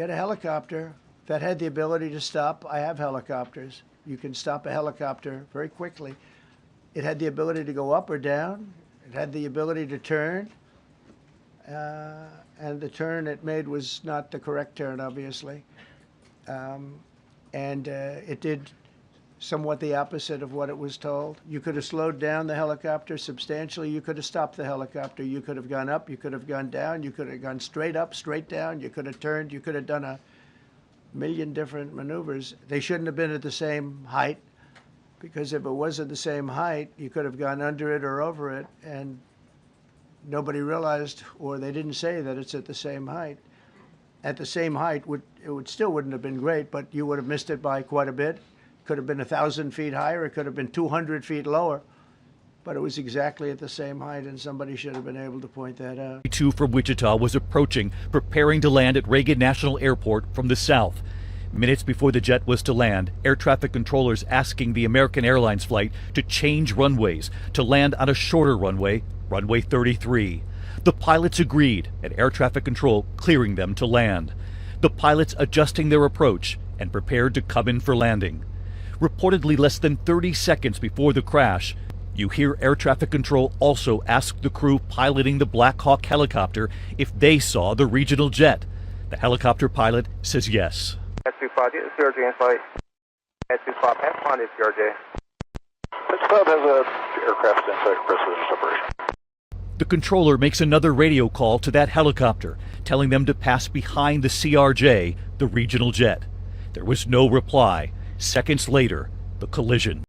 get a helicopter that had the ability to stop. I have helicopters. You can stop a helicopter very quickly. It had the ability to go up or down. It had the ability to turn. And the turn it made was not the correct turn, obviously. It did somewhat the opposite of what it was told. You could have slowed down the helicopter substantially. You could have stopped the helicopter. You could have gone up. You could have gone down. You could have gone straight up, straight down. You could have turned. You could have done a million different maneuvers. They shouldn't have been at the same height, because if it was at the same height, you could have gone under it or over it, and nobody realized, or they didn't say that it's at the same height. At the same height, it still wouldn't have been great, but you would have missed it by quite a bit. Could have been 1,000 feet higher. It could have been 200 feet lower. But it was exactly at the same height, and somebody should have been able to point that out. Two from Wichita was approaching, preparing to land at Reagan National Airport from the south. Minutes before the jet was to land, air traffic controllers asking the American Airlines flight to change runways, to land on a shorter runway, runway 33. The pilots agreed, and air traffic control clearing them to land. The pilots adjusting their approach and prepared to come in for landing. Reportedly less than 30 seconds before the crash, you hear air traffic control also ask the crew piloting the Black Hawk helicopter if they saw the regional jet. The helicopter pilot says yes. S25, get the CRJ in flight. S25, have fun, it's CRJ. S5 has an aircraft in flight for separation. The controller makes another radio call to that helicopter, telling them to pass behind the CRJ, the regional jet. There was no reply. Seconds later, the collision.